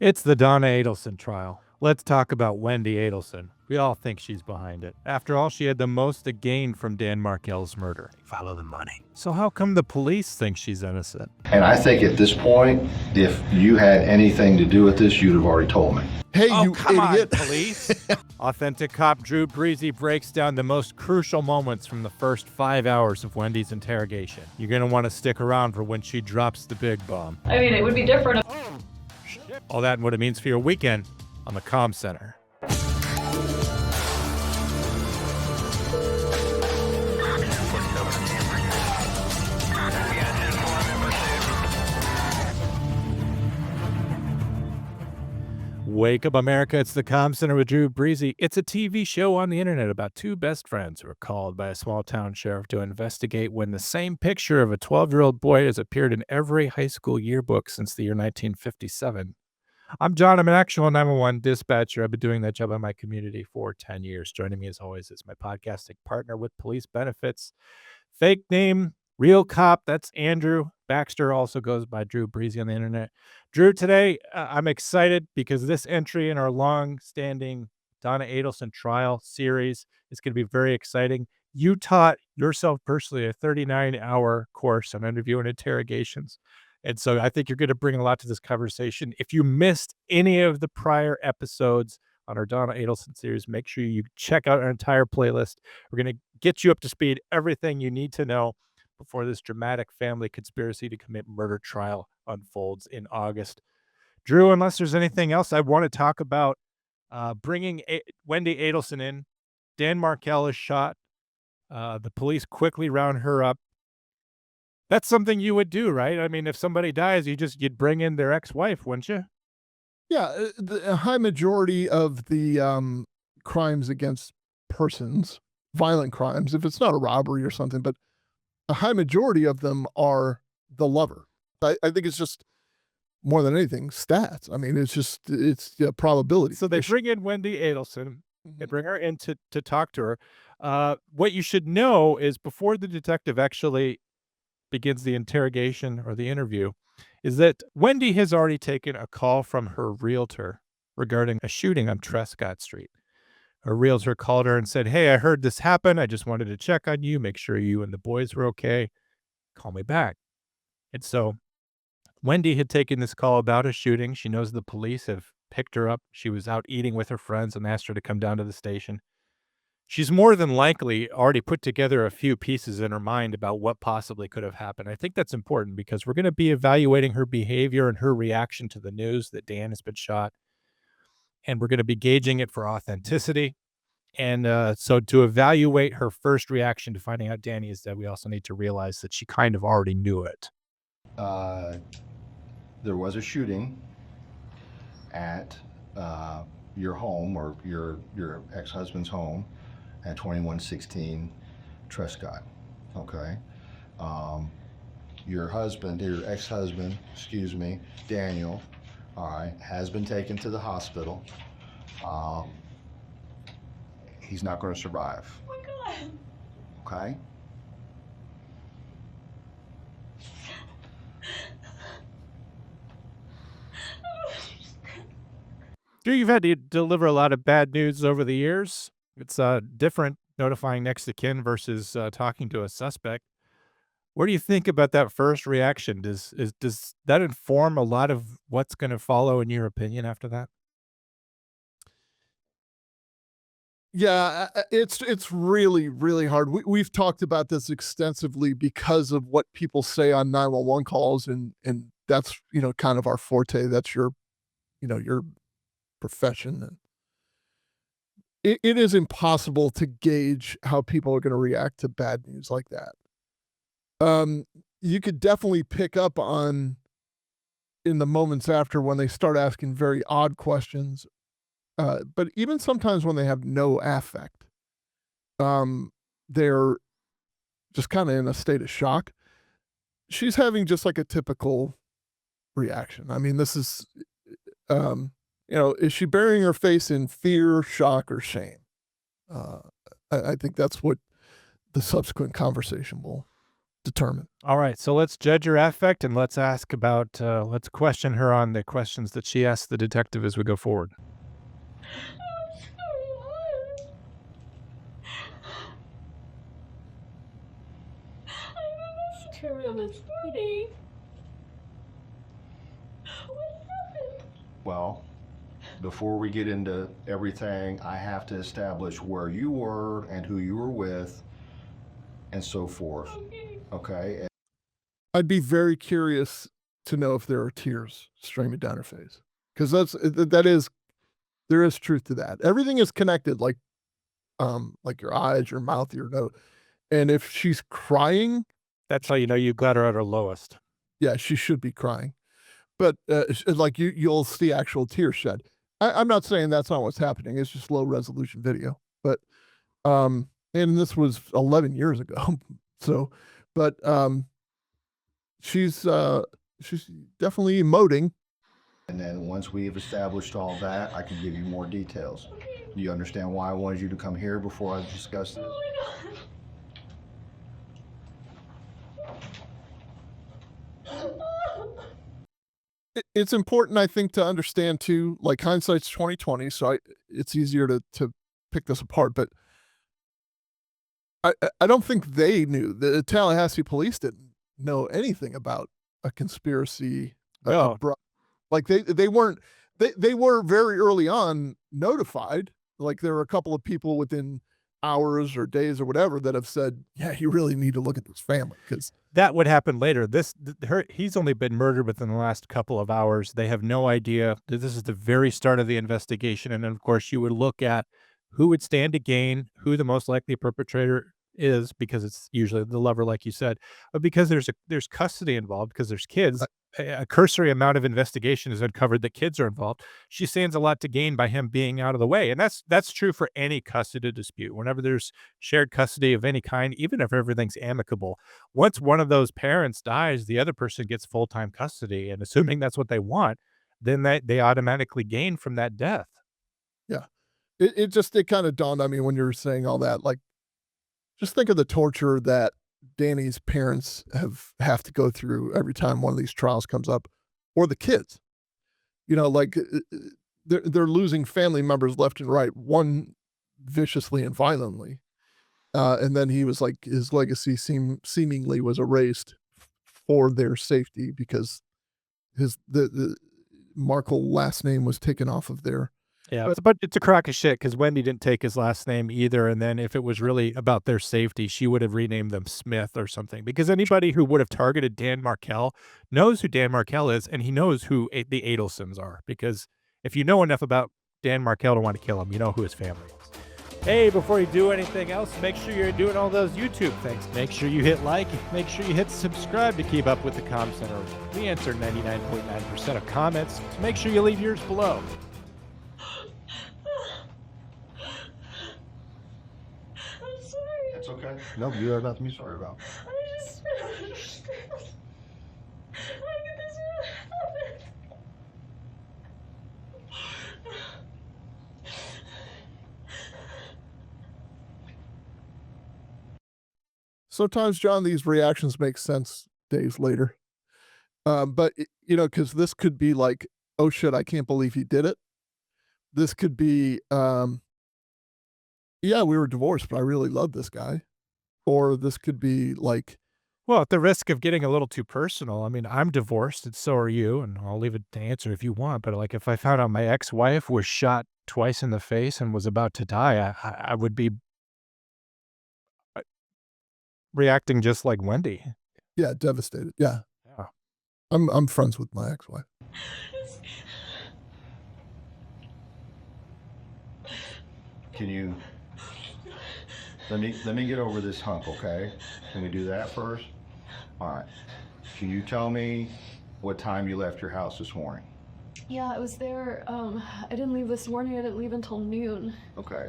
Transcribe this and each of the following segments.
It's the Donna Adelson trial. Let's talk about Wendi Adelson. We all think she's behind it. After all, she had the most to gain from Dan Markel's murder. Follow the money. So how come the police think she's innocent? And I think at this point, if you had anything to do with this, you'd have already told me. Hey, Oh, you come idiot. on, police. Authentic cop Drew Breasy breaks down the most crucial moments from the first 5 hours of Wendy's interrogation. You're going to want to stick around for when she drops the big bomb. I mean, it would be different if All that and what it means for your weekend on the Comm Center. Wake up, America. It's the Comm Center with Drew Breasy. It's a TV show on the internet about two best friends who are called by a small-town sheriff to investigate when the same picture of a 12-year-old boy has appeared in every high school yearbook since the year 1957. I'm John. I'm an actual 911 dispatcher. I've been doing that job in my community for 10 years. Joining me, as always, is my podcasting partner with police benefits. Fake name, real cop. That's Andrew. Baxter also goes by Drew Breasy on the internet. Drew, today I'm excited because this entry in our long-standing Donna Adelson trial series is going to be very exciting. You taught yourself personally a 39-hour course on interview and interrogations. And so I think you're going to bring a lot to this conversation. If you missed any of the prior episodes on our Donna Adelson series, make sure you check out our entire playlist. We're going to get you up to speed, everything you need to know before this dramatic family conspiracy to commit murder trial unfolds in August. Drew, unless there's anything else, I want to talk about bringing Wendi Adelson in. Dan Markel is shot. The police quickly round her up. That's something you would do, right? I mean, if somebody dies, you'd bring in their ex-wife, wouldn't you? Yeah, a high majority of the crimes against persons, violent crimes, if it's not a robbery or something, but a high majority of them are the lover. I think it's just more than anything stats. I mean, it's a probability. So they bring in Wendi Adelson and bring her in to talk to her. What you should know is before the detective actually begins the interrogation or the interview is that Wendi has already taken a call from her realtor regarding a shooting on Trescott Street. Her realtor called her and said, "Hey, I heard this happen. I just wanted to check on you, make sure you and the boys were okay. Call me back." And so Wendi had taken this call about a shooting. She knows the police have picked her up. She was out eating with her friends and asked her to come down to the station. She's more than likely already put together a few pieces in her mind about what possibly could have happened. I think that's important because we're going to be evaluating her behavior and her reaction to the news that Dan has been shot. And we're going to be gauging it for authenticity. And so to evaluate her first reaction to finding out Danny is dead, we also need to realize that she kind of already knew it. There was a shooting at your home or your ex-husband's home at 2116 Trescott, okay? Your ex-husband, Daniel, all right, has been taken to the hospital. He's not going to survive. Oh my God. Okay? Drew, you've had to deliver a lot of bad news over the years. It's different notifying next of kin versus talking to a suspect. What do you think about that first reaction? Does that inform a lot of what's going to follow, in your opinion, after that? Yeah, it's really, really hard. We've talked about this extensively because of what people say on 911 calls, and that's, kind of our forte. That's your profession. And it is impossible to gauge how people are going to react to bad news like that. You could definitely pick up on in the moments after when they start asking very odd questions. But even sometimes when they have no affect, they're just kind of in a state of shock. She's having just like a typical reaction. I mean, this is, is she burying her face in fear, shock, or shame? I think that's what the subsequent conversation will determine. All right, so let's judge her affect and let's ask about, let's question her on the questions that she asked the detective as we go forward. Well, before we get into everything, I have to establish where you were and who you were with and so forth. Okay? I'd be very curious to know if there are tears streaming down her face, because there is truth to that. Everything is connected, like your eyes, your mouth, your nose. And if she's crying, That's how you know you got her at her lowest. yeah, she should be crying. But like you'll see actual tears shed. I'm not saying that's not what's happening. It's just low resolution video. But and this was 11 years ago. So, but she's definitely emoting. And then once we've established all that, I can give you more details. Do you understand why I wanted you to come here before I discuss this? It's important, I think, to understand too, like hindsight's 2020, so it's easier to pick this apart. But I don't think they knew. The Tallahassee police didn't know anything about a conspiracy. Well, Like they weren't. They were very early on notified. Like there were a couple of people within hours or days or whatever that have said, "Yeah, you really need to look at this family," because that would happen later. He's only been murdered within the last couple of hours. They have no idea. This is the very start of the investigation. And then, of course, you would look at who would stand to gain, who the most likely perpetrator is, because it's usually the lover, like you said, but because there's custody involved, because there's kids. A cursory amount of investigation has uncovered that kids are involved. She stands a lot to gain by him being out of the way. And that's true for any custody dispute. Whenever there's shared custody of any kind, even if everything's amicable, once one of those parents dies, the other person gets full-time custody. And assuming that's what they want, then they automatically gain from that death. yeah, it kind of dawned on me when you were saying all that. Like, just think of the torture that Danny's parents have to go through every time one of these trials comes up, or the kids. You know, like they're losing family members left and right, one viciously and violently, and then he was like his legacy seemingly was erased for their safety because the Markel last name was taken off of there. Yeah, it's a crock of shit because Wendi didn't take his last name either. And then if it was really about their safety, she would have renamed them Smith or something. Because anybody who would have targeted Dan Markel knows who Dan Markel is, and he knows who the Adelsons are. Because if you know enough about Dan Markel to want to kill him, you know who his family is. Hey, before you do anything else, make sure you're doing all those YouTube things. Make sure you hit like, make sure you hit subscribe to keep up with the Comm Center. We answer 99.9% of comments, so make sure you leave yours below. It's okay. No, you have nothing to be sorry about. I just don't understand. How could this happen? Sometimes, John, these reactions make sense days later. But you know, because this could be like, oh shit, I can't believe he did it. This could be, yeah, we were divorced, but I really love this guy. Or this could be like, Well, at the risk of getting a little too personal, I mean, I'm divorced and so are you, and I'll leave it to answer if you want, but like if I found out my ex-wife was shot twice in the face and was about to die, I would be reacting just like Wendi. yeah, devastated. Yeah. Yeah. I'm friends with my ex-wife. Can you let me get over this hump, okay? Can we do that first? All right. Can you tell me what time you left your house this morning? Yeah, I was there. I didn't leave this morning. I didn't leave until noon. Okay.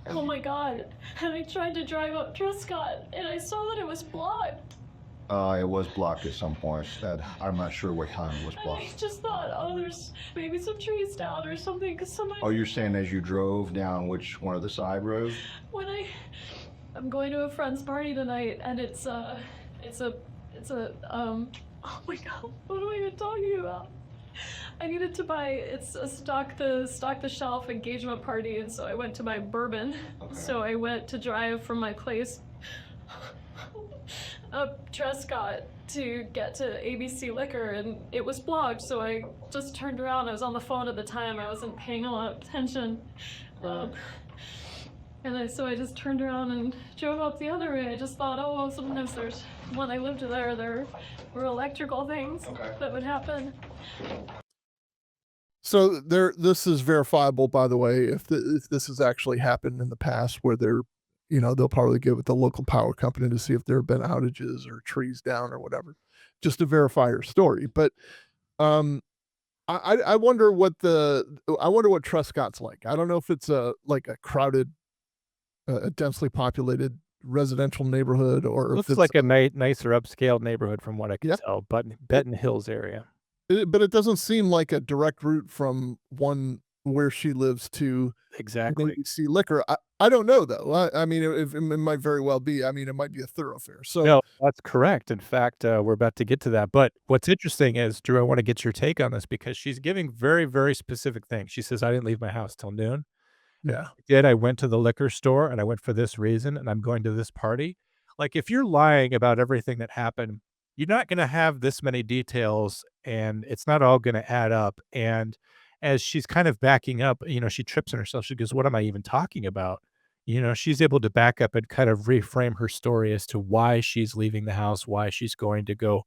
Oh my god. And I tried to drive up Trescott, and I saw that it was blocked. It was blocked at some point. I'm not sure what time it was And I blocked. just thought, oh, there's maybe some trees down or something, because somebody... Oh, you're saying as you drove down which one of the side roads? When I'm going to a friend's party tonight, and it's It's a, oh my god, what am I even talking about? I needed to buy, it's a stock the shelf engagement party, and so I went to buy bourbon. Okay. So I went to drive from my place up Trescott to get to ABC Liquor, and it was blocked, so I just turned around. I was on the phone at the time, I wasn't paying a lot of attention. So I just turned around and drove up the other way. I just thought, oh, well, sometimes when I lived there were electrical things that would happen. So this is verifiable, by the way, if this has actually happened in the past, where they'll probably get with the local power company to see if there have been outages or trees down or whatever, just to verify your story. But I wonder what Trescott's like. I don't know if it's like a crowded, a densely populated residential neighborhood, or if Looks it's like a nicer upscale neighborhood from what I can Yep. tell, but Benton Hills area. But it doesn't seem like a direct route from one where she lives to Exactly. ABC Liquor. I don't know though. I mean, it might very well be. I mean, it might be a thoroughfare. So No, that's correct. In fact, we're about to get to that. But what's interesting is, Drew, I want to get your take on this because she's giving very, very specific things. She says, I didn't leave my house till noon. yeah, I went to the liquor store and I went for this reason and I'm going to this party. Like, if you're lying about everything that happened, you're not going to have this many details and it's not all going to add up. And as she's kind of backing up, she trips on herself. She goes, what am I even talking about? She's able to back up and kind of reframe her story as to why she's leaving the house, why she's going to go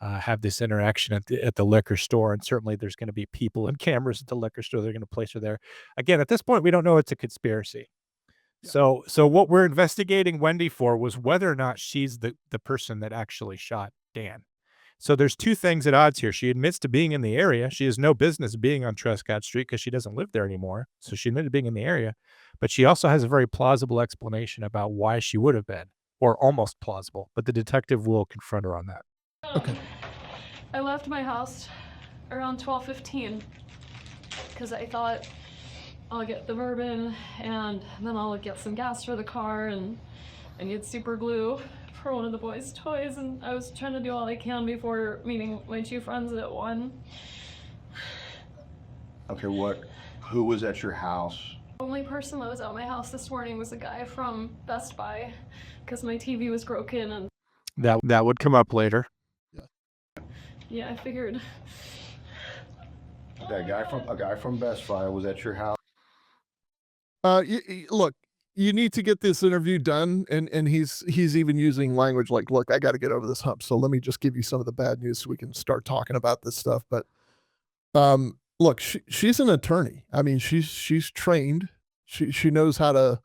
have this interaction at the liquor store. And certainly there's going to be people and cameras at the liquor store. They're going to place her there. Again, at this point, we don't know it's a conspiracy. Yeah. So what we're investigating Wendi for was whether or not she's the person that actually shot Dan. So there's two things at odds here. She admits to being in the area. She has no business being on Trescott Street because she doesn't live there anymore. So she admitted being in the area, but she also has a very plausible explanation about why she would have been, or almost plausible. But the detective will confront her on that. Okay. I left my house around 12:15 because I thought I'll get the bourbon and then I'll get some gas for the car and get super glue for one of the boys' toys, and I was trying to do all I can before meeting my two friends at 1. Okay, who was at your house? The only person that was at my house this morning was a guy from Best Buy because my TV was broken, and That would come up later. yeah, I figured. A guy from Best Buy was at your house. Look, you need to get this interview done, and he's even using language like, look, I got to get over this hump, so let me just give you some of the bad news so we can start talking about this stuff. But look, she's an attorney. I mean, she's trained. She knows how to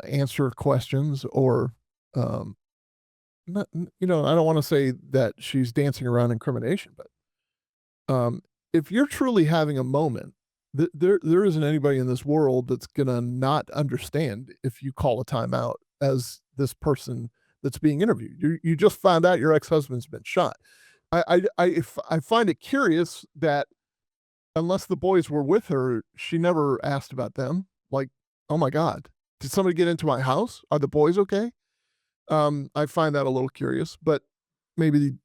answer questions, or not, I don't want to say that she's dancing around incrimination, but if you're truly having a moment, there isn't anybody in this world that's gonna not understand if you call a timeout as this person that's being interviewed. You just found out your ex-husband's been shot. I find it curious that unless the boys were with her, she never asked about them. Like, oh my God, did somebody get into my house? Are the boys okay? I find that a little curious, but maybe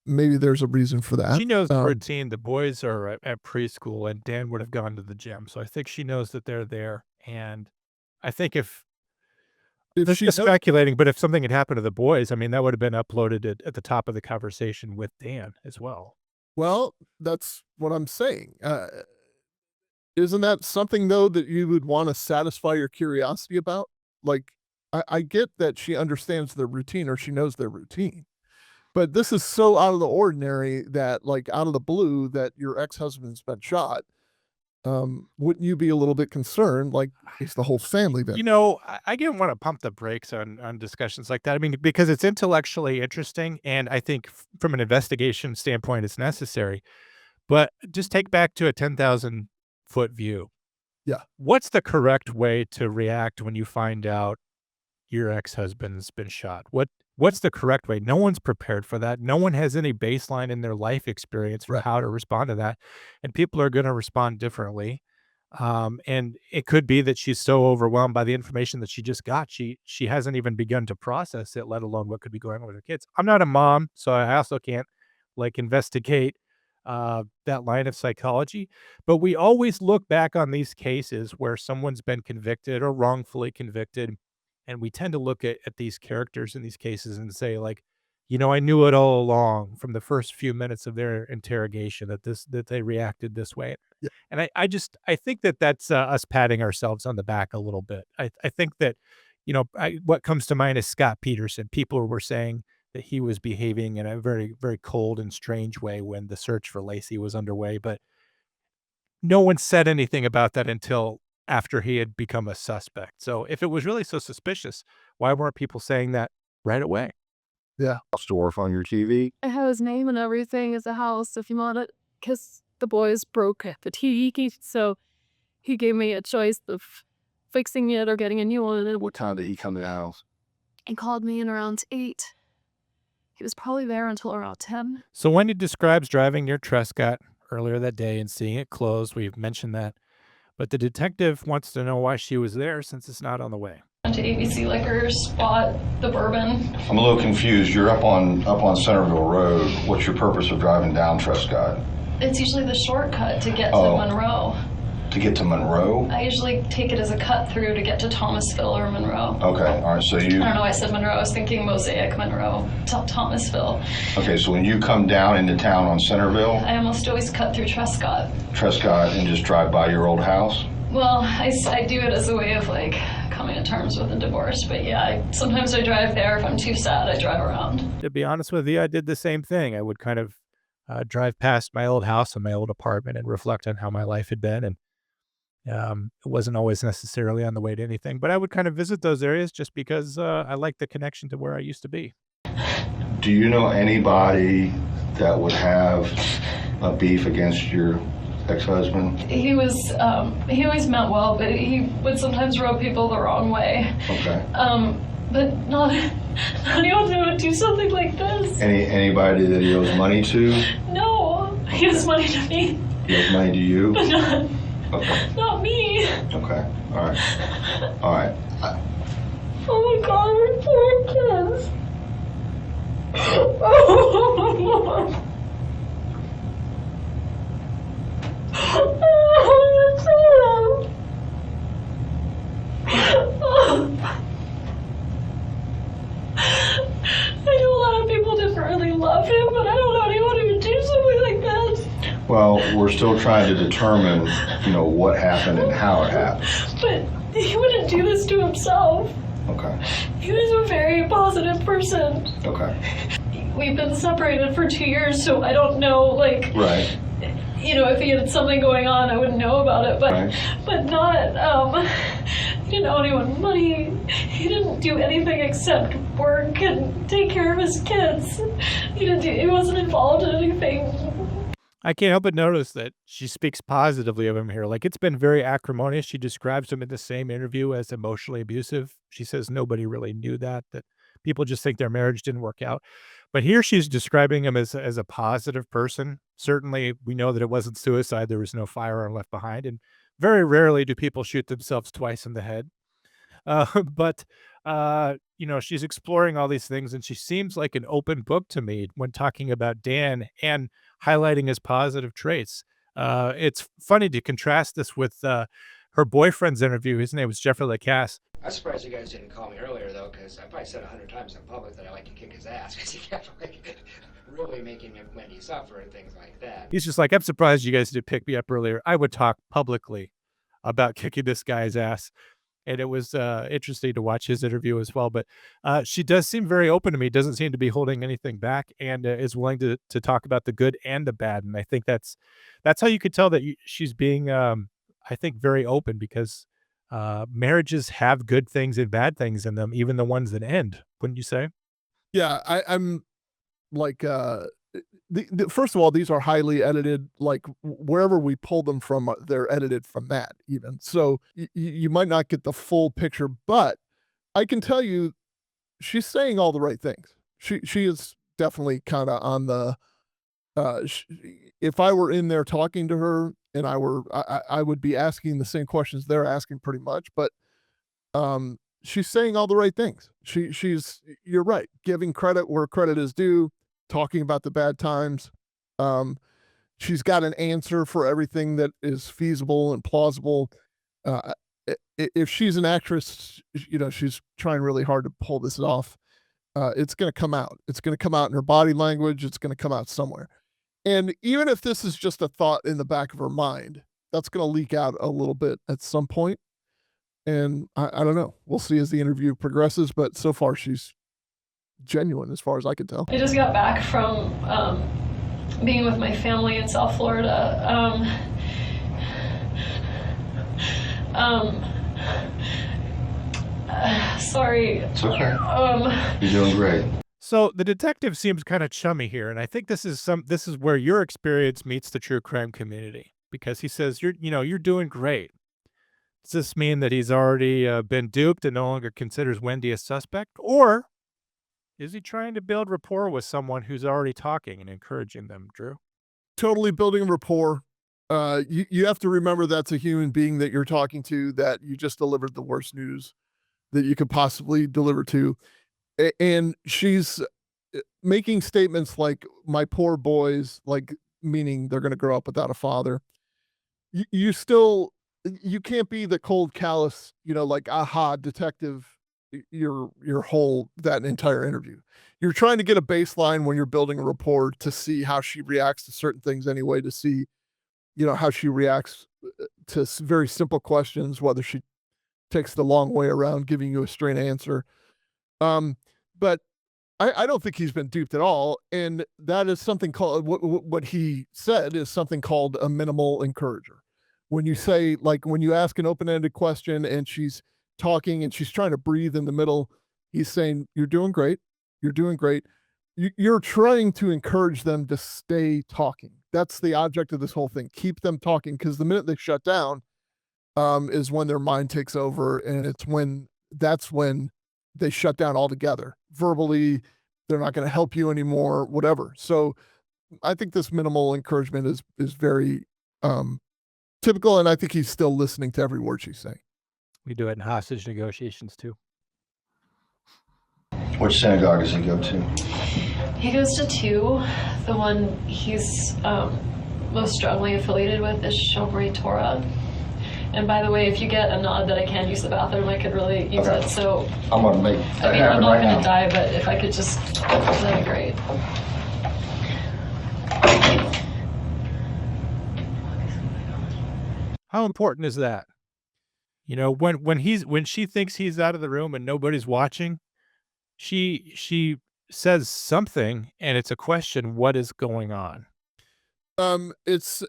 there's a reason for that. She knows the routine. The boys are at preschool, and Dan would have gone to the gym. So I think she knows that they're there. And I think if If just speculating, but if something had happened to the boys, I mean, that would have been uploaded at the top of the conversation with Dan as well. Well, that's what I'm saying. Isn't that something though that you would want to satisfy your curiosity about? Like, I get that she understands their routine, or she knows their routine. But this is so out of the ordinary that, like, out of the blue, that your ex-husband's been shot. Wouldn't you be a little bit concerned? Like, is the whole family been? I didn't want to pump the brakes on discussions like that. I mean, because it's intellectually interesting, and I think from an investigation standpoint, it's necessary. But just take back to a 10,000-foot view. Yeah. What's the correct way to react when you find out your ex-husband's been shot? What's the correct way? No one's prepared for that. No one has any baseline in their life experience for Right. how to respond to that. And people are going to respond differently. And it could be that she's so overwhelmed by the information that she just got, she hasn't even begun to process it, let alone what could be going on with her kids. I'm not a mom, so I also can't like investigate that line of psychology. But we always look back on these cases where someone's been convicted or wrongfully convicted, and we tend to look at these characters in these cases and say, like, I knew it all along from the first few minutes of their interrogation that they reacted this way. Yeah. And I think that that's us patting ourselves on the back a little bit. I think that, what comes to mind is Scott Peterson. People were saying that he was behaving in a very, very cold and strange way when the search for Lacey was underway, but no one said anything about that until after he had become a suspect. So if it was really so suspicious, why weren't people saying that right away? Yeah. Store on your TV. I have his name and everything as a house if you want it, because the boys broke the TV, so he gave me a choice of fixing it or getting a new one. What time did he come to the house? He called me in around 8. He was probably there until around 10. So Wendy describes driving near Trescott earlier that day and seeing it closed. We've mentioned that. But the detective wants to know why she was there since it's not on the way. Went to ABC Liquors, bought the bourbon. I'm a little confused. You're up on Centerville Road. What's your purpose of driving down Trescott? It's usually the shortcut to get to Oh. Monroe. To get to Monroe? I usually take it as a cut through to get to Thomasville or Monroe. Okay, all right, so I don't know why I said Monroe. I was thinking Mosaic, Monroe, Thomasville. okay, so when you come down into town on Centerville, I almost always cut through Trescott. and just drive by your old house? Well, I do it as a way of like coming to terms with a divorce. But yeah, sometimes I drive there. If I'm too sad, I drive around. To be honest with you, I did the same thing. I would kind of drive past my old house and my old apartment and reflect on how my life had been. And it wasn't always necessarily on the way to anything, but I would kind of visit those areas just because I like the connection to where I used to be. Do you know anybody that would have a beef against your ex-husband? He always meant well, but he would sometimes rub people the wrong way. Okay. But not anyone who would do something like this. Anybody that he owes money to? No, he owes money to me, He owes money to you? but Okay, not me. okay, all right. Oh my God, we're poor kids. I know a lot of people didn't really love him, but I don't know anyone who would do something like this. Well, we're still trying to determine, what happened and how it happened. But he wouldn't do this to himself. Okay, He was a very positive person. okay, We've been separated for 2 years, so I don't know, right, if he had something going on, I wouldn't know about it, but right. but not, he didn't owe anyone money. He didn't do anything except work and take care of his kids. He wasn't involved in anything. I can't help but notice that she speaks positively of him here. Like, it's been very acrimonious. She describes him in the same interview as emotionally abusive. She says nobody really knew that people just think their marriage didn't work out. But here she's describing him as a positive person. Certainly, we know that it wasn't suicide. There was no firearm left behind. And very rarely do people shoot themselves twice in the head. But she's exploring all these things, and she seems like an open book to me when talking about Dan and highlighting his positive traits. It's funny to contrast this with her boyfriend's interview. His name was Jeffrey LaCasse. I'm surprised you guys didn't call me earlier, though, because I probably said 100 times in public that I like to kick his ass, because he kept really making Wendy suffer and things like that. He's just like, I'm surprised you guys did pick me up earlier. I would talk publicly about kicking this guy's ass. And it was interesting to watch his interview as well. But she does seem very open to me, doesn't seem to be holding anything back, and is willing to talk about the good and the bad. And I think that's how you could tell that she's being, I think, very open, because marriages have good things and bad things in them, even the ones that end, wouldn't you say? Yeah, I'm like, first of all, these are highly edited, like wherever we pull them from, they're edited from that even. So you might not get the full picture, but I can tell you she's saying all the right things. She is definitely kind of on the If I were in there talking to her and I would be asking the same questions they're asking pretty much, but she's saying all the right things. You're right, giving credit where credit is due, talking about the bad times. She's got an answer for everything that is feasible and plausible. If she's an actress, she's trying really hard to pull this off. It's going to come out. It's going to come out in her body language. It's going to come out somewhere. And even if this is just a thought in the back of her mind, that's going to leak out a little bit at some point. And I don't know. We'll see as the interview progresses. But so far, she's genuine as far as I can tell. I just got back from being with my family in South Florida. Sorry. It's okay. You're doing great. So the detective seems kind of chummy here, and I think this is where your experience meets the true crime community, because he says you're doing great. Does this mean that he's already been duped and no longer considers Wendi a suspect, or is he trying to build rapport with someone who's already talking and encouraging them, Drew? Totally building rapport. You have to remember that's a human being that you're talking to, that you just delivered the worst news that you could possibly deliver to. And she's making statements like, my poor boys, like meaning they're going to grow up without a father. You can't be the cold, callous, like, aha, detective, your whole, that entire interview. You're trying to get a baseline when you're building a rapport to see how she reacts to certain things anyway, to see, how she reacts to very simple questions, whether she takes the long way around giving you a straight answer. But I don't think he's been duped at all. And that is something called, what he said is something called a minimal encourager. When you say, like, when you ask an open-ended question and she's talking and she's trying to breathe in the middle, he's saying, you're doing great. You're doing great. You're trying to encourage them to stay talking. That's the object of this whole thing. Keep them talking, because the minute they shut down, is when their mind takes over, and that's when they shut down altogether. Verbally, they're not going to help you anymore, whatever. So I think this minimal encouragement is very typical, and I think he's still listening to every word she's saying. We do it in hostage negotiations too. Which synagogue does he go to? He goes to two. The one he's most strongly affiliated with is Shomrei Torah. And by the way, if you get a nod that I can use the bathroom, I could really use it. So I'm gonna make that I'm not right going now. to die, but if I could just, that'd be great. How important is that? When she thinks he's out of the room and nobody's watching, she says something, and it's a question. What is going on? It's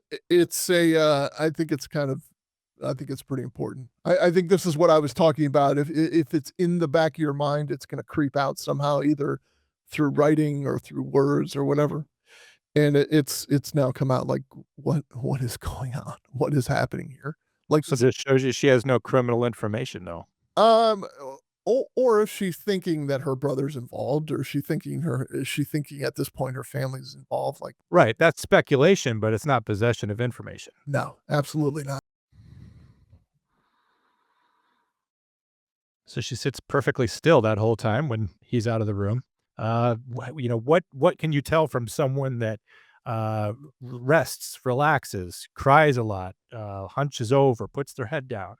a I think it's pretty important. I think this is what I was talking about. If it's in the back of your mind, it's going to creep out somehow, either through writing or through words or whatever. And it's now come out, like, what is going on? What is happening here? Like, So this shows you she has no criminal information, though. or if she's thinking that her brother's involved, or is she thinking at this point her family's involved? Like, Right, that's speculation, but it's not possession of information. no, absolutely not. So she sits perfectly still that whole time when he's out of the room. What can you tell from someone that rests, relaxes, cries a lot, hunches over, puts their head down?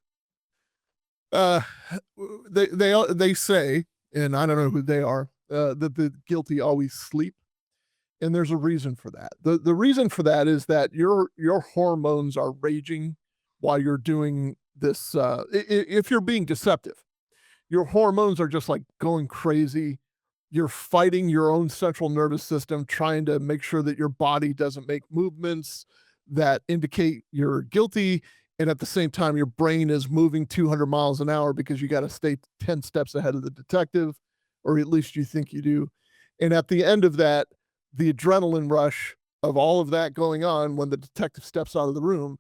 They say, and I don't know who they are, that the guilty always sleep, and there's a reason for that. The reason for that is that your hormones are raging while you're doing this. If you're being deceptive, your hormones are just like going crazy. You're fighting your own central nervous system, trying to make sure that your body doesn't make movements that indicate you're guilty. And at the same time, your brain is moving 200 miles an hour because you got to stay 10 steps ahead of the detective, or at least you think you do. And at the end of that, the adrenaline rush of all of that going on, when the detective steps out of the room,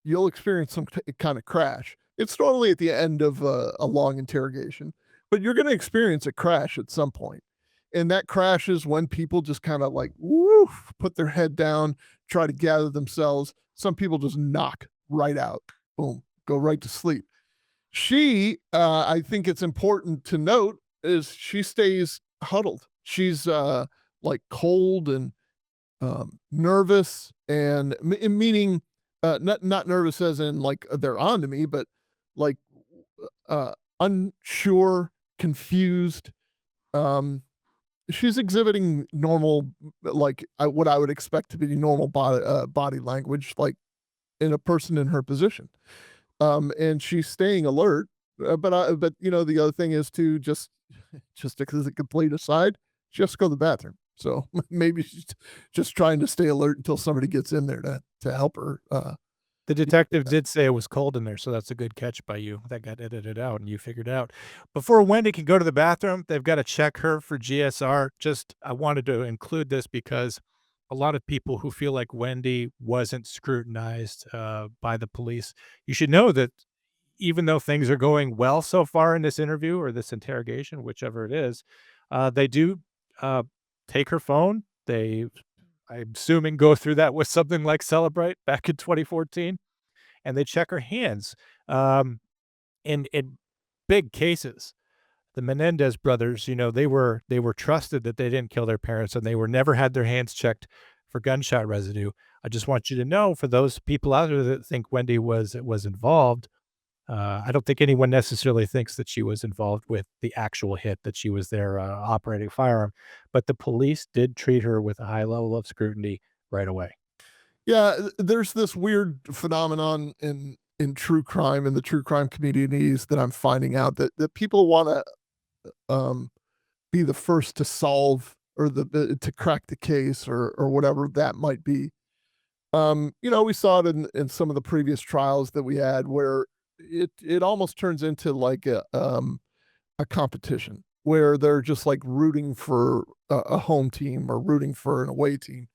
you'll experience some kind of crash. It's normally at the end of a long interrogation, but you're going to experience a crash at some point. and that crashes when people just kind of like woof, put their head down, try to gather themselves. Some people just knock right out, boom, go right to sleep. She, I think it's important to note, is she stays huddled. She's like cold and nervous, and meaning not nervous as in like they're on to me, but like unsure, confused. Um, she's exhibiting normal, like what I would expect to be normal body language, like in a person in her position. And she's staying alert. But the other thing is to just as a complete aside, she has to go to the bathroom. So maybe she's just trying to stay alert until somebody gets in there to help her. The detective did say it was cold in there, so that's a good catch by you. That got edited out and you figured out. Before Wendy can go to the bathroom, they've got to check her for GSR. I wanted to include this because a lot of people who feel like Wendy wasn't scrutinized by the police, you should know that even though things are going well so far in this interview or this interrogation, whichever it is, they do take her phone. I'm assuming, go through that with something like Celebrate back in 2014, and they check her hands. Um, in big cases, the Menendez brothers, they were trusted that they didn't kill their parents, and they were never had their hands checked for gunshot residue. I just want you to know, for those people out there that think Wendy was involved, I don't think anyone necessarily thinks that she was involved with the actual hit, that she was there operating a firearm, but the police did treat her with a high level of scrutiny right away. Yeah, there's this weird phenomenon in true crime, in the true crime communities, that I'm finding out that people want to be the first to solve, or to crack the case, or whatever that might be. We saw it in some of the previous trials that we had, where it almost turns into like a competition where they're just like rooting for a home team or rooting for an away team.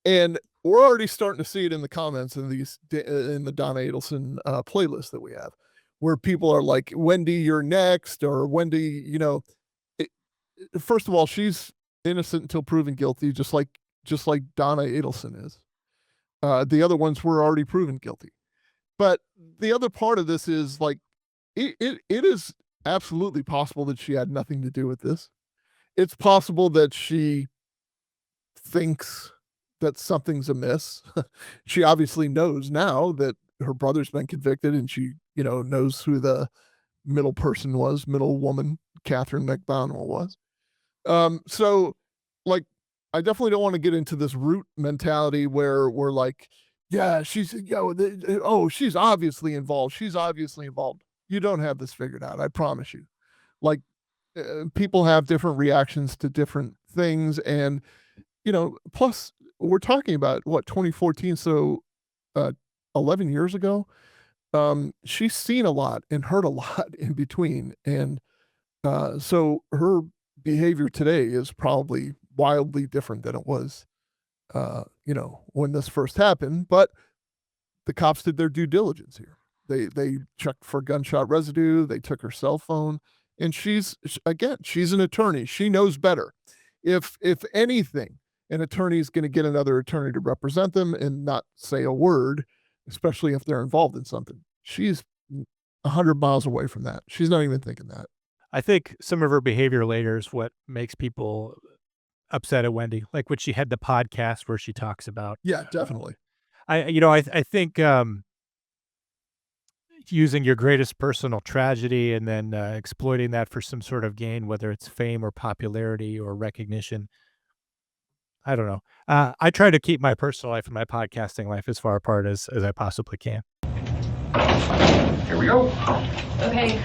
And we're already starting to see it in the comments in the Donna Adelson playlist that we have, where people are like, Wendy, you're next, or Wendy, it, first of all, she's innocent until proven guilty, just like Donna Adelson is. The other ones were already proven guilty. But the other part of this is like, it is absolutely possible that she had nothing to do with this. It's possible that she thinks that something's amiss. She obviously knows now that her brother's been convicted, and she, knows who the middle woman, Catherine McDonald, was. So, like, I definitely don't want to get into this root mentality where we're like, yeah, she's obviously involved. She's obviously involved. You don't have this figured out. I promise you. Like, people have different reactions to different things. And, plus we're talking about 2014. So, 11 years ago, she's seen a lot and heard a lot in between. And, so her behavior today is probably wildly different than it was when this first happened. But the cops did their due diligence here. They checked for gunshot residue. They took her cell phone, and she's an attorney. She knows better. If anything, an attorney is going to get another attorney to represent them and not say a word, especially if they're involved in something. She's 100 miles away from that. She's not even thinking that. I think some of her behavior later is what makes people upset at Wendy, like when she had the podcast where she talks about. Yeah, definitely. I think using your greatest personal tragedy and then exploiting that for some sort of gain, whether it's fame or popularity or recognition. I don't know. I try to keep my personal life and my podcasting life as far apart as I possibly can. Here we go. Okay.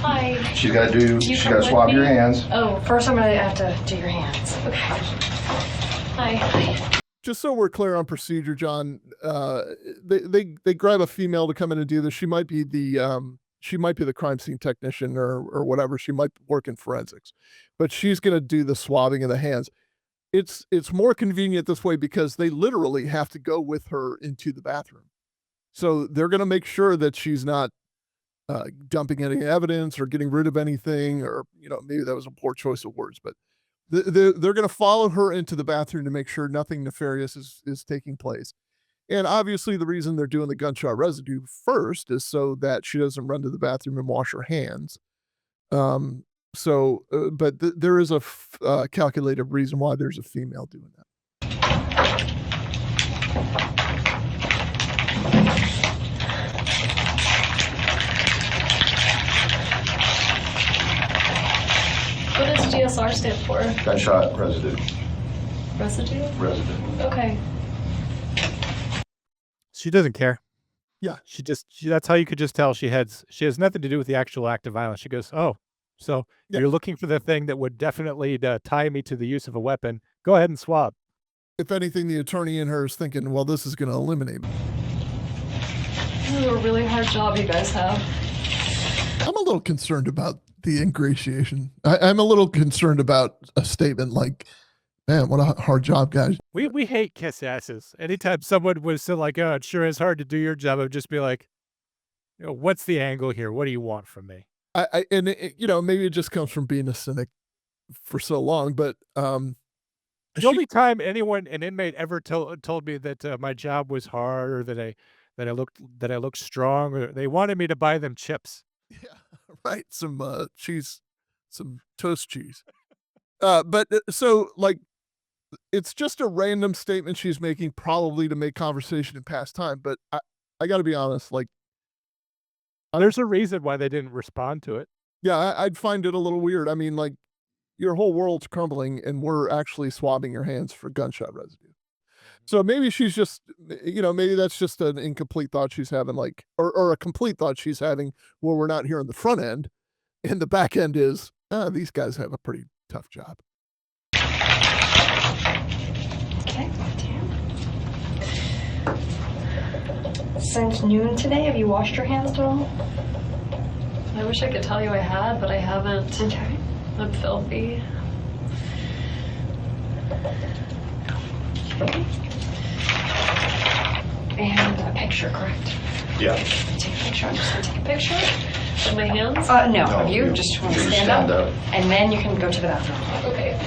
Hi. She's got to swab your hands. Oh, first I'm gonna have to do your hands. Okay. Hi. Just so we're clear on procedure, John, they grab a female to come in and do this. She might be the crime scene technician or whatever. She might work in forensics, but she's going to do the swabbing of the hands. It's more convenient this way because they literally have to go with her into the bathroom. So they're going to make sure that she's not dumping any evidence or getting rid of anything, or maybe that was a poor choice of words, but They're going to follow her into the bathroom to make sure nothing nefarious is taking place. And obviously, the reason they're doing the gunshot residue first is so that she doesn't run to the bathroom and wash her hands. But there is a calculated reason why there's a female doing that. What does GSR stand for? Gunshot residue. Residue? Residue. Okay. She doesn't care. Yeah. That's how you could just tell she has nothing to do with the actual act of violence. She goes, oh, so Yeah. you're looking for the thing that would definitely tie me to the use of a weapon. Go ahead and swab. If anything, the attorney in her is thinking, well, this is going to eliminate me. This is a really hard job you guys have. I'm a little concerned about the ingratiation. I'm a little concerned about a statement like, man, what a hard job, guys. We hate kiss asses. Anytime someone was so like, oh, it sure is hard to do your job, I would just be like, what's the angle here? What do you want from me? Maybe it just comes from being a cynic for so long, but the only time an inmate ever told me that my job was hard or that I looked strong, or they wanted me to buy them chips. Yeah, right. Some cheese, some toast cheese. So like, it's just a random statement she's making, probably to make conversation and pass time. But I got to be honest, like, there's a reason why they didn't respond to it. Yeah, I'd find it a little weird. I mean, like, your whole world's crumbling, and we're actually swabbing your hands for gunshot residue. So maybe she's just, maybe that's just an incomplete thought she's having, like, or a complete thought she's having where we're not hearing the front end, and the back end is, these guys have a pretty tough job. Okay, since noon today, have you washed your hands at all? I wish I could tell you I had, but I haven't. Okay. I'm filthy. Okay. And a picture, correct? Yeah. Take a picture. I'm just gonna take a picture. With my hands? No, No, you you- just want to you stand stand up, up. and then you can go to the bathroom. Okay.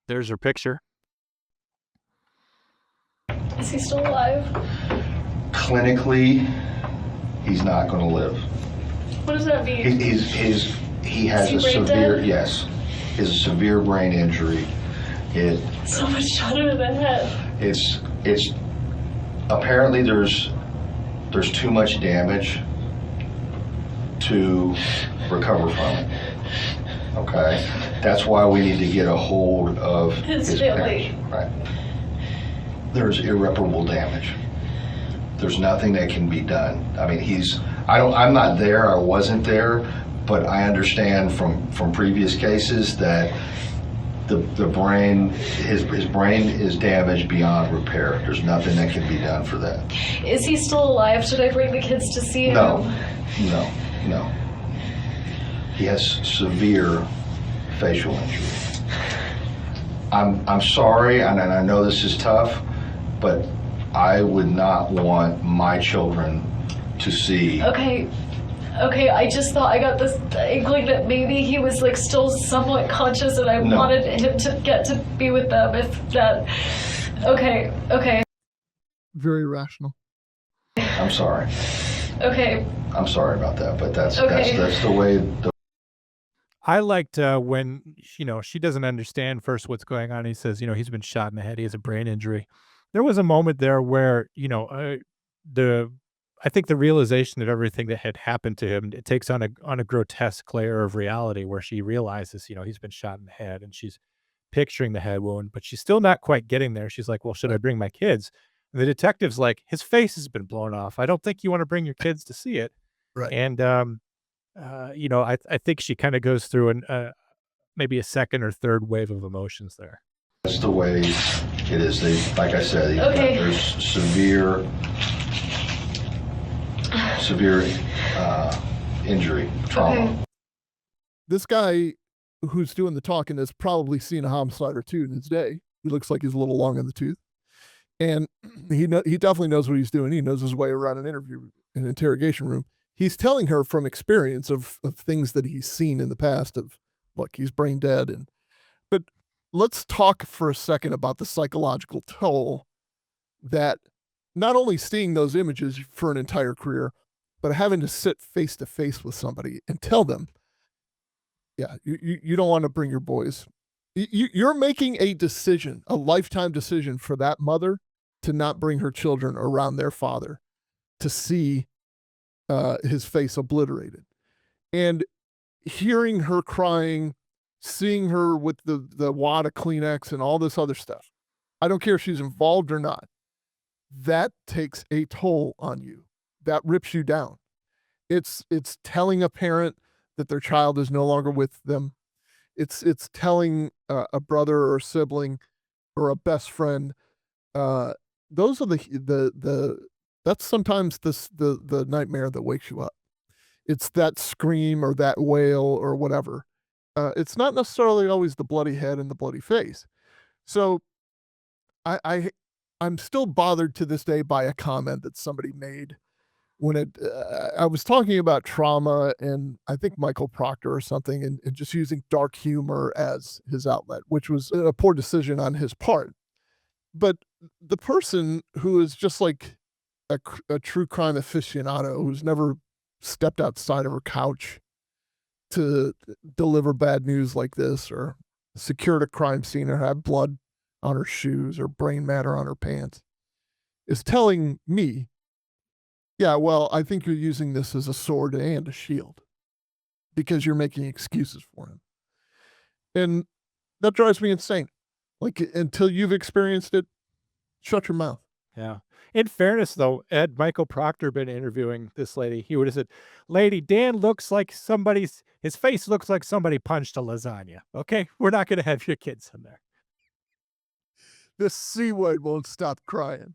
There's her picture. Is he still alive? Clinically, he's not going to live. What does that mean? He has Is a he brain severe, dead? yes, he has a severe brain injury. So much shot to the head. It's apparently there's too much damage to recover from it. Okay, that's why we need to get a hold of his Instantly. parents. Right. There's irreparable damage. There's nothing that can be done. I mean, I'm not there. I wasn't there, but I understand from previous cases that the brain, his brain is damaged beyond repair. There's nothing that can be done for that. Is he still alive? Should I bring the kids to see him? No. He has severe facial injury. I'm sorry, and I know this is tough, but I would not want my children to see. Okay, I just thought I got this inkling that maybe he was like still somewhat conscious and I No. wanted him to get to be with them if that. Okay. Very rational. I'm sorry. Okay. I'm sorry about that, but that's Okay. that's the way. I liked when she doesn't understand first what's going on. He says, he's been shot in the head. He has a brain injury. There was a moment there where I think the realization that everything that had happened to him, it takes on a grotesque layer of reality where she realizes he's been shot in the head, and she's picturing the head wound, but she's still not quite getting there. She's like, well, should I bring my kids? And the detective's like, his face has been blown off. I don't think you want to bring your kids to see it. Right. And I think she kind of goes through maybe a second or third wave of emotions there. That's the way it is. Like I said, Okay. there's severe injury, trauma. Okay. This guy who's doing the talking has probably seen a homicide or two in his day. He looks like he's a little long in the tooth. And he definitely knows what he's doing. He knows his way around an interview an interrogation room, he's telling her from experience of things that he's seen in the past of, look, he's brain dead. But let's talk for a second about the psychological toll that not only seeing those images for an entire career, but having to sit face to face with somebody and tell them, yeah, you don't want to bring your boys. You're making a decision, a lifetime decision for that mother to not bring her children around their father, to see his face obliterated. And hearing her crying, seeing her with the wad of Kleenex and all this other stuff, I don't care if she's involved or not, that takes a toll on you. That rips you down. It's telling a parent that their child is no longer with them. It's telling a brother or a sibling or a best friend. Those are that's sometimes the nightmare that wakes you up. It's that scream or that wail or whatever. It's not necessarily always the bloody head and the bloody face. So I'm still bothered to this day by a comment that somebody made when I was talking about trauma and I think Michael Proctor or something, and just using dark humor as his outlet, which was a poor decision on his part. But the person who is just like a true crime aficionado who's never stepped outside of her couch to deliver bad news like this, or secured a crime scene or had blood on her shoes or brain matter on her pants, is telling me, yeah, well, I think you're using this as a sword and a shield because you're making excuses for him. And that drives me insane. Like, until you've experienced it, shut your mouth. Yeah. In fairness, though, had Michael Proctor been interviewing this lady, he would have said, "Lady, Dan looks like his face looks like somebody punched a lasagna. Okay, we're not going to have your kids in there." The C word won't stop crying.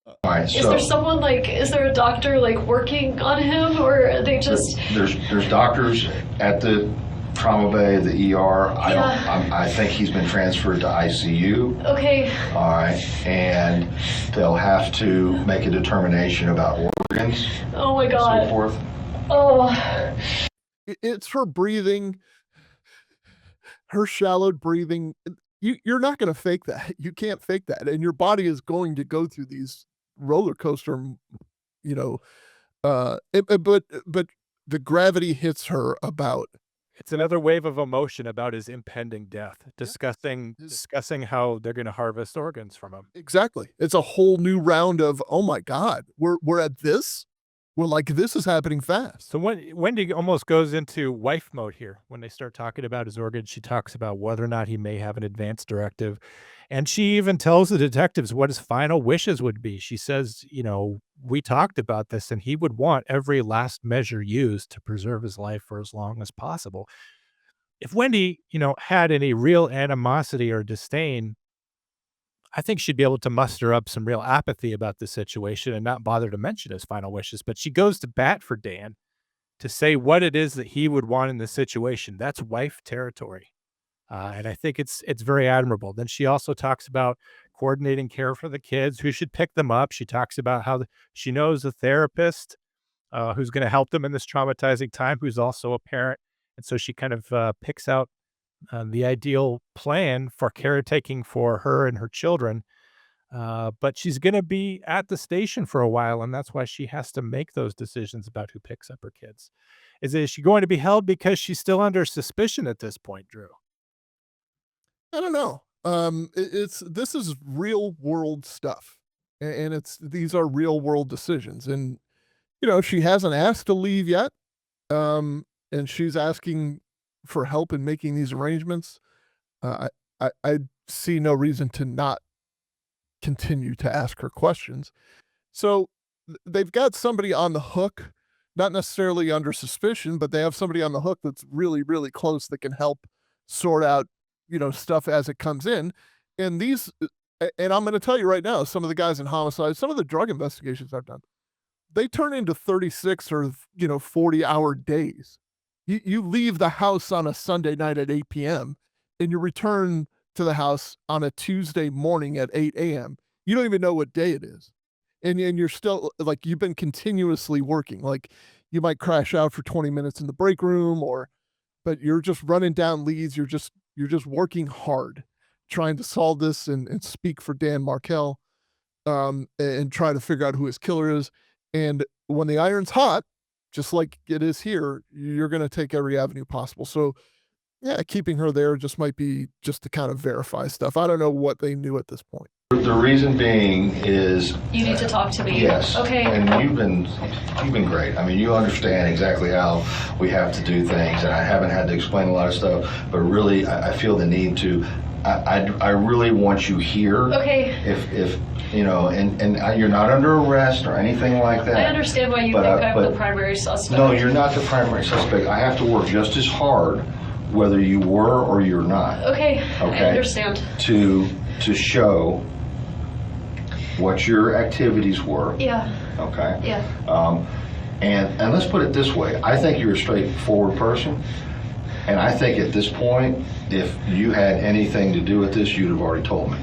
All right, Is there someone is there a doctor working on him, or are they just? there's doctors at the trauma bay, the ER. I think he's been transferred to ICU. Okay. All right, and they'll have to make a determination about organs. Oh my and God. so forth. Oh. It's her breathing, her shallowed breathing. You're not going to fake that. You can't fake that, and your body is going to go through these roller coaster, but the gravity hits her about. It's another wave of emotion about his impending death, discussing how they're going to harvest organs from him. Exactly. It's a whole new round of, oh my God, we're at this. We're like, this is happening fast. So Wendi almost goes into wife mode here. When they start talking about his organs, she talks about whether or not he may have an advance directive. And she even tells the detectives what his final wishes would be. She says, we talked about this and he would want every last measure used to preserve his life for as long as possible. If Wendi, had any real animosity or disdain, I think she'd be able to muster up some real apathy about the situation and not bother to mention his final wishes. But she goes to bat for Dan to say what it is that he would want in this situation. That's wife territory. And I think it's very admirable. Then she also talks about coordinating care for the kids, who should pick them up. She talks about how she knows a therapist who's going to help them in this traumatizing time, who's also a parent. And so she kind of picks out the ideal plan for caretaking for her and her children. But she's going to be at the station for a while, and that's why she has to make those decisions about who picks up her kids. Is she going to be held because she's still under suspicion at this point, Drew? I don't know. This is real world stuff, and these are real world decisions. And she hasn't asked to leave yet, and she's asking for help in making these arrangements. I see no reason to not continue to ask her questions. So they've got somebody on the hook, not necessarily under suspicion, but they have somebody on the hook that's really, really close that can help sort out stuff as it comes in. And I'm going to tell you right now, some of the guys in homicide, some of the drug investigations I've done, they turn into 36 or 40-hour days. You leave the house on a Sunday night at 8 p.m. and you return to the house on a Tuesday morning at 8 a.m. You don't even know what day it is. And you're still like, you've been continuously working. Like, you might crash out for 20 minutes in the break room, but you're just running down leads. You're just working hard, trying to solve this and speak for Dan Markel, and try to figure out who his killer is. And when the iron's hot, just like it is here, you're going to take every avenue possible. So yeah, keeping her there just might be just to kind of verify stuff. I don't know what they knew at this point. The reason being is You need to talk to me. yes, Okay. and you've been great. I mean, you understand exactly how we have to do things, and I haven't had to explain a lot of stuff. But really, I feel the need to. I really want you here. Okay. If you know, and you're not under arrest or anything like that. I understand why you But, think I'm but- the primary suspect. No, you're not the primary suspect. I have to work just as hard, whether you were or you're not, Okay. I Okay. understand. to show what your activities were. Yeah. Okay. Yeah. And let's put it this way. I think you're a straightforward person. And I think at this point, if you had anything to do with this, you'd have already told me.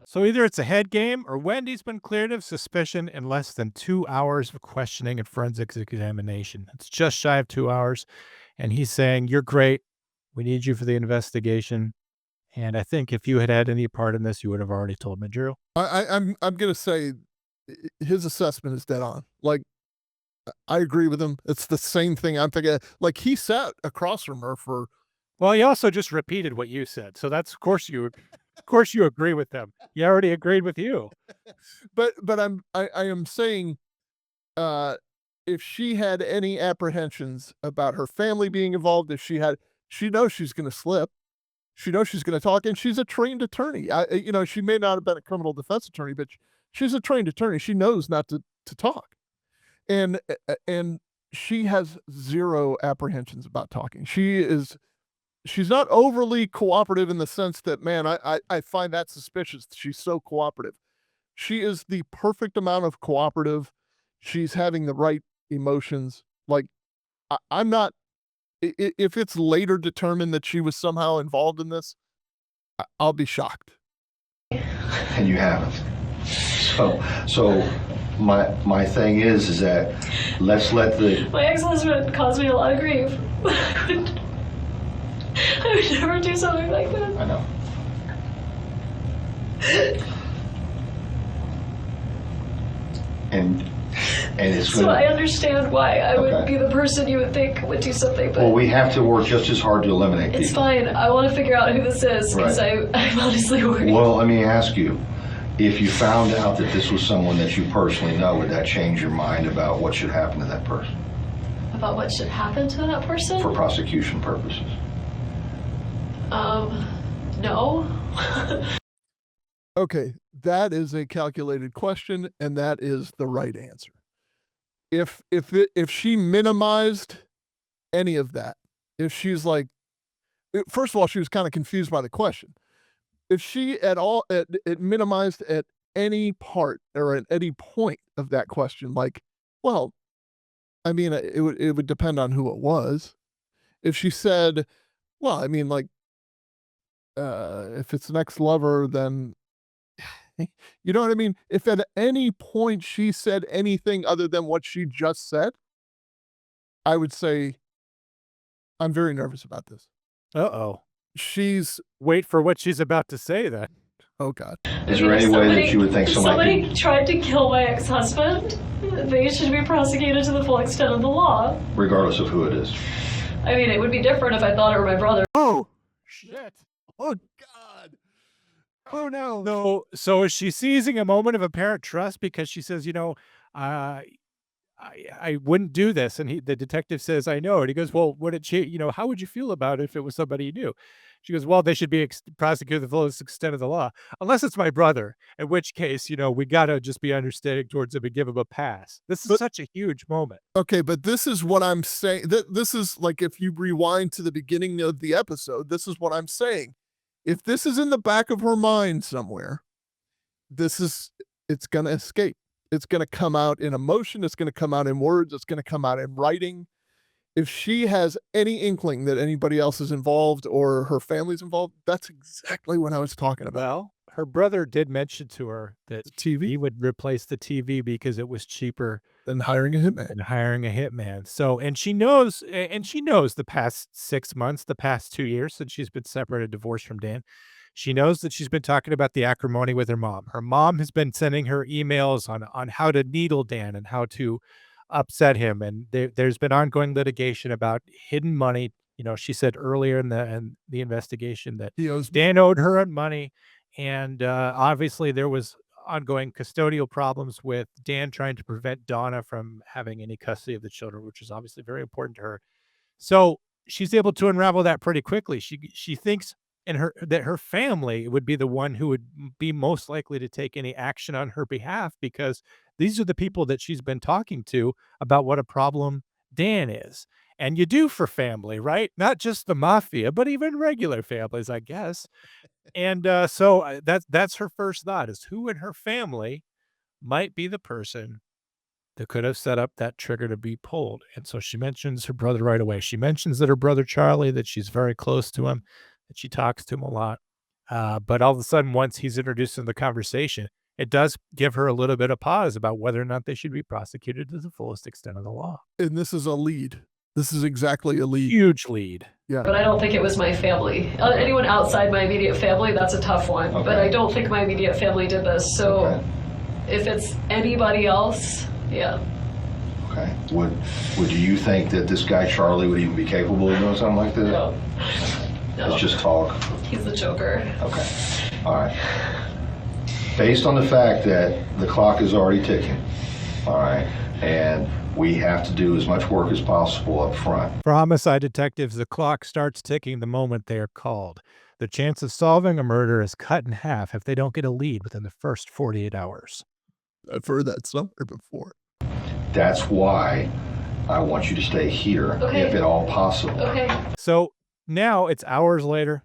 So either it's a head game or Wendy's been cleared of suspicion in less than 2 hours of questioning and forensics examination. It's just shy of 2 hours. And he's saying, you're great. We need you for the investigation. And I think if you had had any part in this, you would have already told me, Drew. I'm gonna say his assessment is dead on. Like, I agree with him. It's the same thing I'm thinking. Like, he sat across from her for. Well, he also just repeated what you said. So that's, of course you agree with them. He already agreed with you. But I am saying, if she had any apprehensions about her family being involved, she knows she's gonna slip. She knows she's going to talk, and she's a trained attorney. She may not have been a criminal defense attorney, but she's a trained attorney. She knows not to talk, and she has zero apprehensions about talking. She's not overly cooperative in the sense that, man, I find that suspicious. She's so cooperative. She is the perfect amount of cooperative. She's having the right emotions. Like, I'm not. If it's later determined that she was somehow involved in this, I'll be shocked. And you haven't. So my thing is that let's let the. My ex-husband caused me a lot of grief. I would never do something like that. I know. And it's So gonna. I understand why I would Okay. be the person you would think would do something, but Well, we have to work just as hard to eliminate it's people. fine. I want to figure out who this is because Right. I'm honestly worried. Well, let me ask you, if you found out that this was someone that you personally know, would that change your mind about what should happen to that person About what should happen to that person? for prosecution purposes? No. Okay, that is a calculated question, and that is the right answer. If she minimized any of that, if she's like, first of all, she was kind of confused by the question. If she at all it minimized at any part or at any point of that question, like, well, I mean, it would depend on who it was. If she said, well, I mean, like, if it's an ex-lover, then you know what I mean? If at any point she said anything other than what she just said, I would say, I'm very nervous about this. Uh-oh. She's, Wait for what she's about to say then. oh God. Is there any way that you would think if somebody tried to kill my ex-husband, they should be prosecuted to the full extent of the law. regardless of who it is? I mean, it would be different if I thought it were my brother. Oh, shit. Oh God. Oh no. No, so is she seizing a moment of apparent trust because she says, I wouldn't do this, and the detective says, I know, and he goes, well, would it change? How would you feel about it if it was somebody you knew? She goes, well, they should be prosecuted to the fullest extent of the law, unless it's my brother, in which case, we gotta just be understanding towards him and give him a pass. This is But- such a huge moment. Okay, but this is what I'm saying. This is like, if you rewind to the beginning of the episode, this is what I'm saying. If this is in the back of her mind somewhere, it's going to escape. It's going to come out in emotion. It's going to come out in words. It's going to come out in writing. If she has any inkling that anybody else is involved or her family's involved, that's exactly what I was talking about. Well, her brother did mention to her that The TV he would replace the TV because it was cheaper and hiring a hitman. than hiring a hitman. So, and she knows, and she knows the past 6 months, the past 2 years since she's been separated, divorced from Dan. She knows that she's been talking about the acrimony with her mom. Her mom has been sending her emails on how to needle Dan and how to upset him. And there's been ongoing litigation about hidden money. You know, she said earlier in the investigation that He owes Dan owed her money, and obviously there was ongoing custodial problems with Dan trying to prevent Donna from having any custody of the children, which is obviously very important to her. So she's able to unravel that pretty quickly. She thinks in her that her family would be the one who would be most likely to take any action on her behalf because these are the people that she's been talking to about what a problem Dan is. And you do for family, right? Not just the mafia, but even regular families, I guess. And so that's her first thought is who in her family might be the person that could have set up that trigger to be pulled. And so she mentions her brother right away. She mentions that her brother Charlie, that she's very close to him, that she talks to him a lot. But all of a sudden, once he's introduced in the conversation, it does give her a little bit of pause about whether or not they should be prosecuted to the fullest extent of the law. and this is a lead. This is exactly a lead. Huge lead. But I don't think it was my family. Anyone outside my immediate family, that's a tough one. But Okay. I don't think my immediate family did this. So Okay. if it's anybody else, yeah. Okay. Would you think that this guy Charlie would even be capable of doing something like this? No. No. It's just talk. He's the Joker. Okay. All right. Based on the fact that the clock is already ticking, all right, and we have to do as much work as possible up front. For homicide detectives, the clock starts ticking the moment they are called. The chance of solving a murder is cut in half if they don't get a lead within the first 48 hours. I've heard that somewhere before. That's why I want you to stay here, Okay. if at all possible. Okay. So now it's hours later,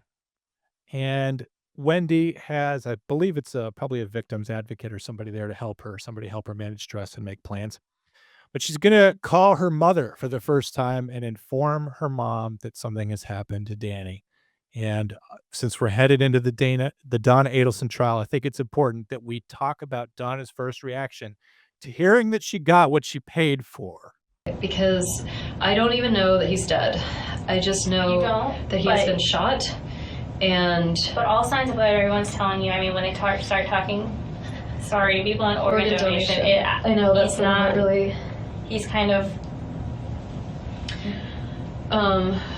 and Wendi has, I believe it's probably a victim's advocate or somebody there to help her, somebody help her manage stress and make plans. But she's going to call her mother for the first time and inform her mom that something has happened to Danny. And since we're headed into the Donna Adelson trial, I think it's important that we talk about Donna's first reaction to hearing that she got what she paid for. Because I don't even know that he's dead. I just know You don't? that he has But- been shot. And But all signs of what everyone's telling you, I mean, when they start talking, sorry to be blunt, organ donation, I know that's he's not really. He's kind of,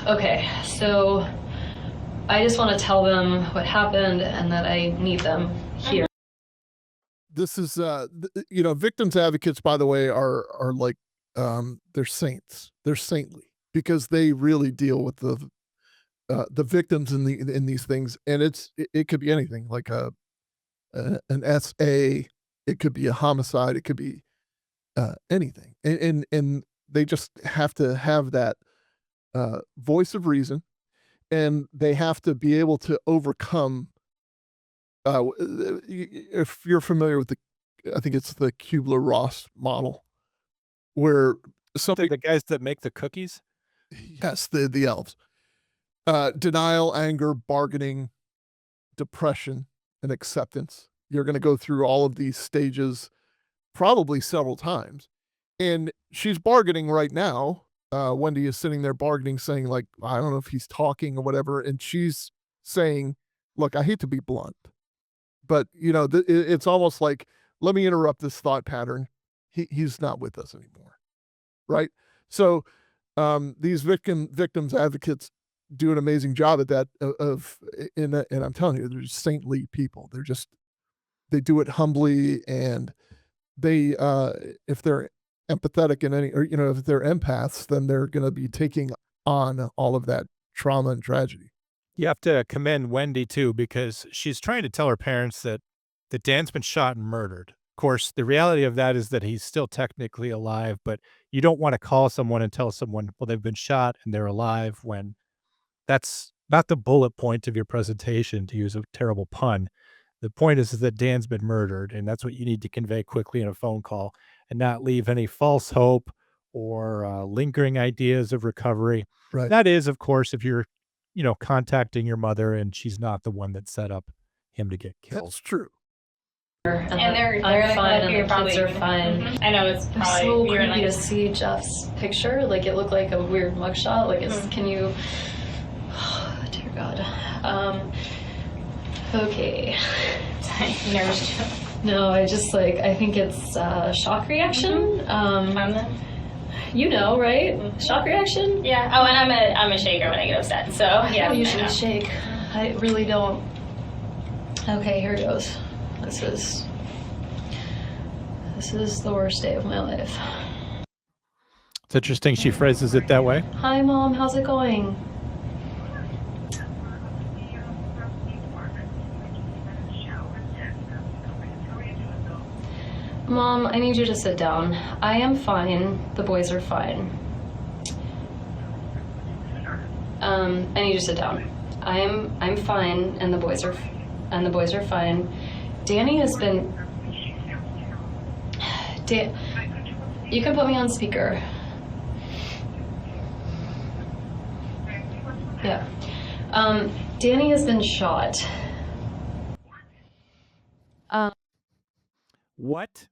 Okay, so I just want to tell them what happened and that I need them here. This is you know, victims advocates, by the way, are like they're saints. They're saintly because they really deal with the victims in these things, and it could be anything like an SA, it could be a homicide, it could be anything, and they just have to have that voice of reason, and they have to be able to overcome. If you're familiar with I think it's the Kubler-Ross model, where something, The guys that make the cookies? yes, the elves, denial, anger, bargaining, depression, and acceptance. You're going to go through all of these stages probably several times, and she's bargaining right now. Wendi is sitting there bargaining, saying like, I don't know if he's talking or whatever, and she's saying, look, I hate to be blunt, but you know, it's almost like, let me interrupt this thought pattern. He's not with us anymore, right? So these victims advocates do an amazing job at that. And I'm telling you, they're just saintly people. They do it humbly, and they if they're empathetic in any, or you know, if they're empaths, then they're going to be taking on all of that trauma and tragedy. You have to commend Wendi too, because she's trying to tell her parents that Dan's been shot and murdered. Of course, the reality of that is that he's still technically alive, but you don't want to call someone and tell someone, well, they've been shot and they're alive, when that's not the bullet point of your presentation, to use a terrible pun. The point is that Dan's been murdered, and that's what you need to convey quickly in a phone call and not leave any false hope or lingering ideas of recovery. Right. That is, of course, if you're, you know, contacting your mother and she's not the one that set up him to get killed. That's true. And they're I'm gonna fine, come up and here the probably. kids are fine. Mhm. I know it's It's probably so you're creepy to like see Jeff's picture. Like, it looked like a weird mugshot. Like, it's, can you... dear God. Okay. nervous. No, I just, like, I think it's shock reaction. You know, right? Shock reaction? Yeah. Oh, and I'm a shaker when I get upset. So yeah. I I usually know. shake. I really don't. Okay, here goes. This is the worst day of my life. It's interesting she phrases it that way. Hi, Mom. How's it going? Mom, I need you to sit down. I am fine. The boys are fine. I need you to sit down. I'm fine, and the boys are fine. Danny has been. You can put me on speaker. Yeah. Danny has been shot. What?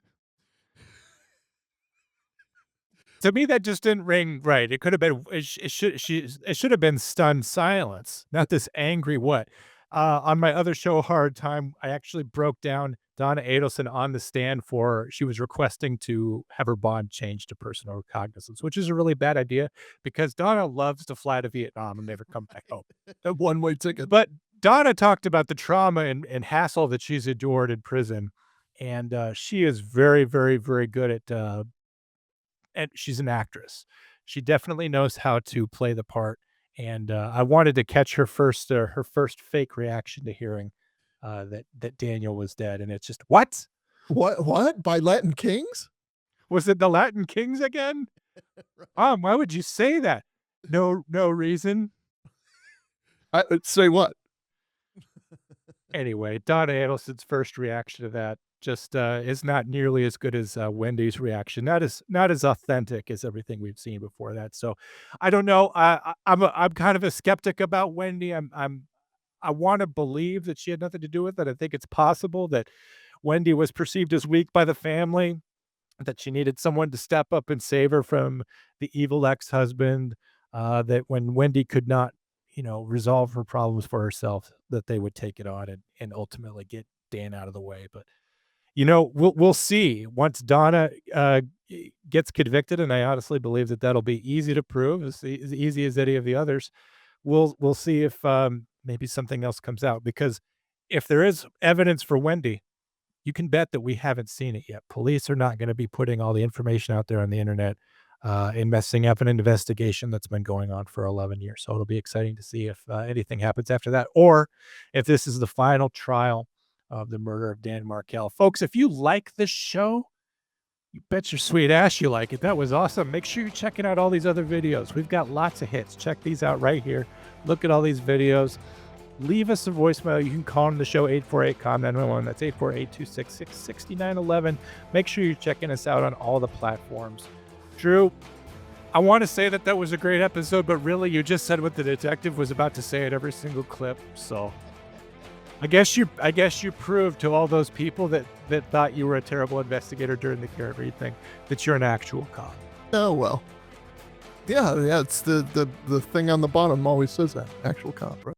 To me, that just didn't ring right. It could have been. It should have been stunned silence, not this angry what. On my other show, Hard Time, I actually broke down Donna Adelson on the stand for she was requesting to have her bond changed to personal recognizance, which is a really bad idea because Donna loves to fly to Vietnam and never come back home. A one-way ticket. But Donna talked about the trauma and hassle that she's endured in prison, and she is very, very, very good at. And she's an actress. She definitely knows how to play the part. And I wanted to catch her first fake reaction to hearing that Daniel was dead, and it's just what? What? By Latin Kings? Was it the Latin Kings again? Why would you say that? No reason. Say what? Anyway, Donna Adelson's first reaction to that just is not nearly as good as Wendy's reaction. Not as authentic as everything we've seen before that. So I don't know. I'm kind of a skeptic about Wendy. I want to believe that she had nothing to do with it. I think it's possible that Wendy was perceived as weak by the family, that she needed someone to step up and save her from the evil ex-husband, that when Wendy could not, resolve her problems for herself, that they would take it on and ultimately get Dan out of the way. But, we'll see once Donna gets convicted, and I honestly believe that that'll be easy to prove, as easy as any of the others. We'll see if maybe something else comes out, because if there is evidence for Wendy, you can bet that we haven't seen it yet. Police are not going to be putting all the information out there on the internet and messing up an investigation that's been going on for 11 years. So it'll be exciting to see if anything happens after that, or if this is the final trial of the murder of Dan Markel. Folks, if you like this show, you bet your sweet ass you like it. That was awesome. Make sure you're checking out all these other videos. We've got lots of hits. Check these out right here. Look at all these videos. Leave us a voicemail. You can call on the show 848-COMM 911. That's 848-266-6911. Make sure you're checking us out on all the platforms. Drew, I want to say that was a great episode, but really you just said what the detective was about to say at every single clip. So I guess you proved to all those people that thought you were a terrible investigator during the Garrett Reed thing that you're an actual cop. Oh, well. Yeah, it's the thing on the bottom always says that. Actual cop, right?